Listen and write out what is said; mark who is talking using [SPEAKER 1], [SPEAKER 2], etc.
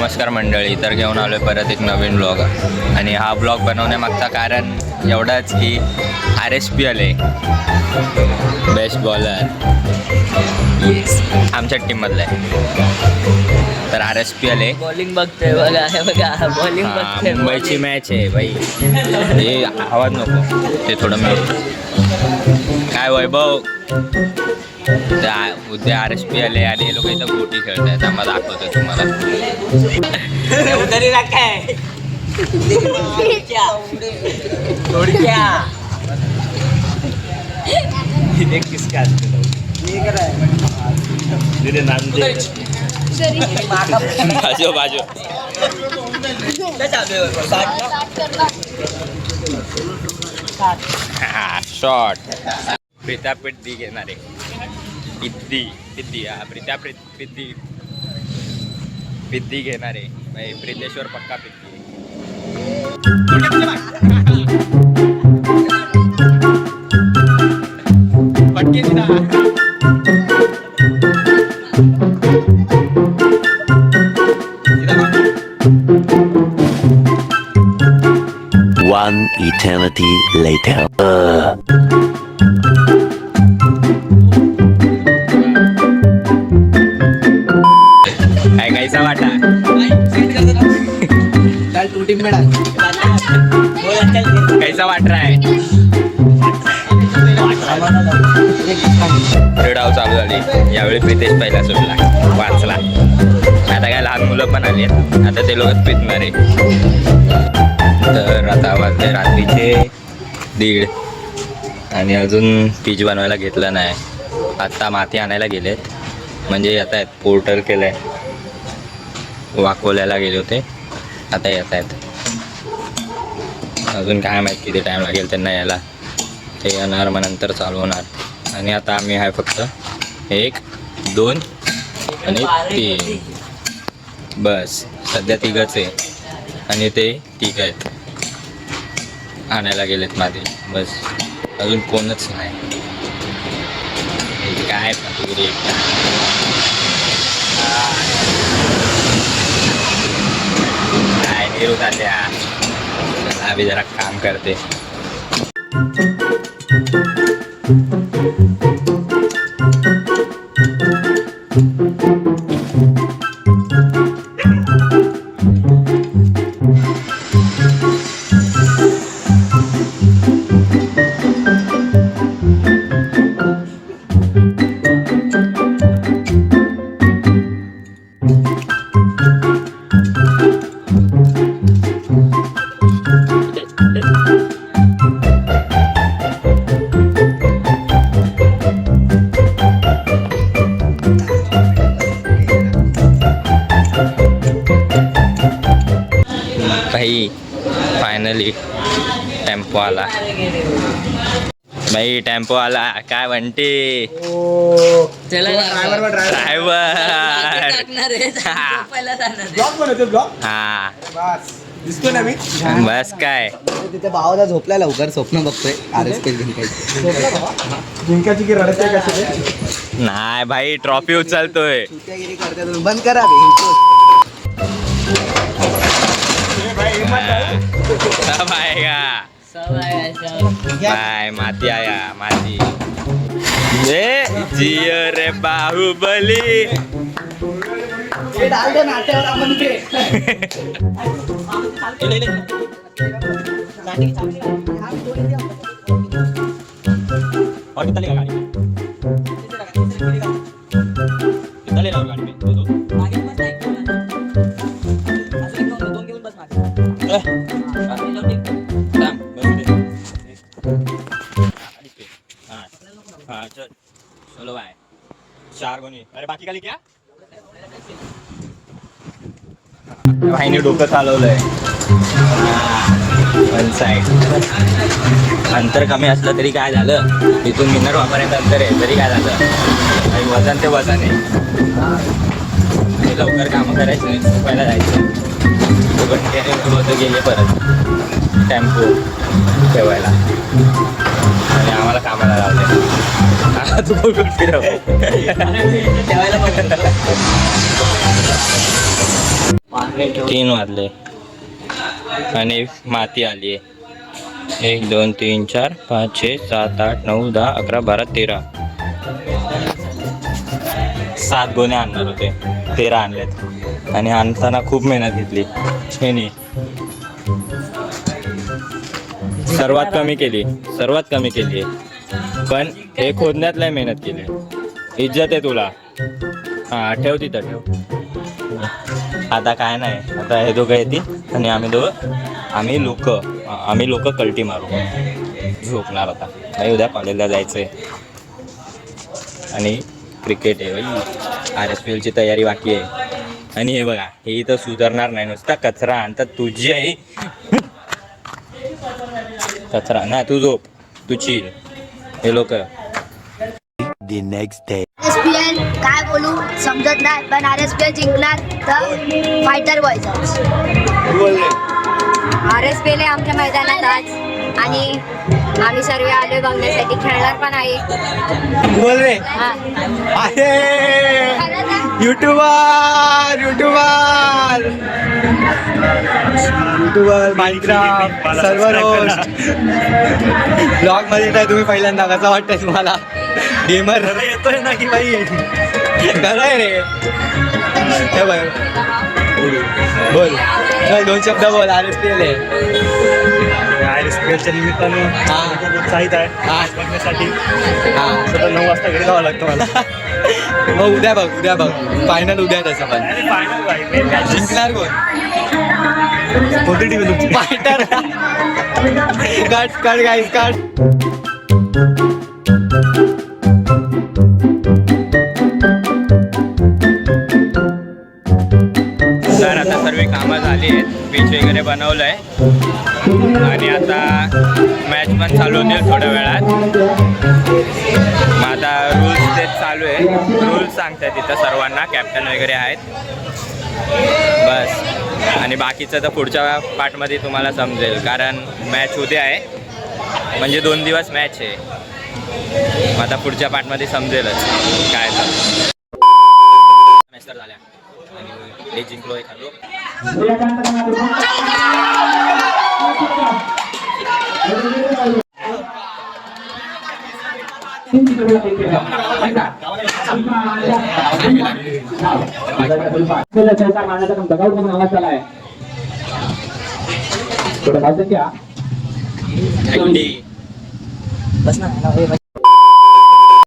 [SPEAKER 1] नमस्कार मंडळी, तर घेऊन आलो आहे परत एक नवीन ब्लॉग. आणि हा ब्लॉग बनवण्यामागचं कारण एवढंच की RSP आले, बेस्ट बॉलर आमच्या टीममधलं आहे. तर RSP आले,
[SPEAKER 2] बॉलिंग बघतोय बघा, हे बघा बॉलिंग बघतोय.
[SPEAKER 1] मुंबईची मॅच आहे बाई. हे आवाज नको, ते थोडं मी काय वैभव. उद्या RSP आले आणि हे लोक इथं गोटी खेळतायत. आम्हाला दाखवतो तुम्हाला. बाजू बाजू शॉट. प्रीता पिद्दी घेणारे, पिद्दी पिद्दी हा प्रीता पिद्दी पिद्दी घेणारे भाई. प्रीतेश्वर पक्का पिद्दी.
[SPEAKER 3] One eternity later.
[SPEAKER 1] काय कैसा वाटा? कैसा वाट रहा है? डाव चालू झाली. यावेळी प्रितेश पहिला सुटला, वाचला. आता काय लहान मुलं पण आली आहेत, आता ते लोक पितणार आहे. तर आता वाजले रात्रीचे 1:30 आणि अजून पीच बनवायला घेतलं नाही. आत्ता माती आणायला गेलेत, म्हणजे येत आहेत. पोर्टर केलं आहे, वाकोल्याला गेले होते, आता येत आहेत. अजून काय माहीत किती टाईम लागेल त्यांना यायला. ते येणार, मग नंतर चालू होणार. आणि आता आम्ही आहे फक्त 1, 2 आणि 3 बस. सध्या 3घच आहे आणि ते 3 आहेत. आणायला गेलेत माती, बस. अजून कोणच नाही. काय पाहिजे काय निरू तात्या. आम्ही जरा काम करते. भाई फायनली टेम्पो आला. भाई टेम्पो आला. काय म्हणते ड्रायव्हर? हा
[SPEAKER 4] दिसतो ना मी.
[SPEAKER 1] बस काय
[SPEAKER 4] तिथे भावाला झोपलाय, लवकर स्वप्न बघतोय. जिंकाची की रडते कशी
[SPEAKER 1] नाही भाई, ट्रॉफी उचलतोय.
[SPEAKER 4] चुत्यागिरी करते तुम्ही, बंद करा.
[SPEAKER 1] सब आएगा. बाय माती आया, माती. जियो रे बाहुबली.
[SPEAKER 4] डाल दो नाट्यावर आपण
[SPEAKER 1] और कितना लेगा गाड़ी में? कितना ले रहा हूँ गाड़ी में? दो हाँ चल चलो भाई. 4 गोणी. अरे बाकी खाली क्या भाईने डोकं चालवलंय. One side. अंतर कमी असलं तरी काय झालं, इथून मिनर वापरायचं अंतर आहे तरी काय झालं. आणि वजन ते वजन आहे. आणि लवकर कामं करायचं नाही, झोपायला जायचं. होतं गेले परत टेम्पो ठेवायला आणि आम्हाला कामाला लावले. तू बघून फिरव. 3 वाजले आणि माती आली आहे. 1 2 3 4 5 6 7 8 9 10 11 12 13 7 गोणे आणणार होते, 13 आणलेत आणि आणताना खूप मेहनत घेतली. शेनी सर्वात कमी केली पण हे खोदण्यातला मेहनत केली. इज्जत आहे तुला. हा ठेव तिथं ठेव. आता काय नाही, आता हे दोघं येतील आणि आम्ही लोक कल्टी मारू. झोपणार आता नाही, उद्या कॉलेजला जायचं आहे आणि क्रिकेट आहे. RSPLची तयारी बाकी आहे. आणि हे बघा, हे इथं सुधारणार नाही, नुसता कचरा आणतात. तुझी आहे कचरा ना, तू झोप, तू चिल. हे लोक
[SPEAKER 3] The next day.
[SPEAKER 5] RSPL काय बोलू समजत नाही, पण RSPL जिंकणार तर फायटर व्हायचं. RSPL आहे आमच्या मैदानात आज आणि आम्ही सर्व आलोय बघण्यासाठी, खेळणार पण आहे.
[SPEAKER 4] बोल रे.
[SPEAKER 5] हा.
[SPEAKER 4] आहे युट्यूबर माइनक्राफ्ट सर्व्हर ब्लॉग मध्ये काय तुम्ही पहिल्यांदा कसं वाटतंय तुम्हाला? गेमर येतोय ना की बाई खरंय रे. हे बघ बोल, चल 2 शब्द बोल. RSPL आहे.
[SPEAKER 6] RSPLच्या निमित्तानं उत्साहित आहे बघण्यासाठी.
[SPEAKER 4] हा
[SPEAKER 6] 9 वाजता घरी जावं लागतं मला.
[SPEAKER 4] मग उद्या बघ फायनल उद्या तसं पण जिंकणार कोण?
[SPEAKER 6] कोणती टीव्ही तुमची?
[SPEAKER 4] फायटर. काढ गाईस काढ.
[SPEAKER 1] तर आता सर्व कामं झाली आहेत, पिच वगैरे बनवलं आहे आणि आता मॅच पण चालू होतील थोड्या वेळात. मग आता रूल्स तेच चालू आहे, रूल्स सांगतात तिथं सर्वांना, कॅप्टन वगैरे आहेत बस. आणि बाकीचं तर पुढच्या पार्टमध्ये तुम्हाला समजेल, कारण मॅच उद्या आहे, म्हणजे 2 दिवस मॅच आहे. मग आता पुढच्या पार्टमध्ये समजेलच काय तर. मॅच तर झाल्या आणि हे जिंकलो एखादो.
[SPEAKER 2] बस ना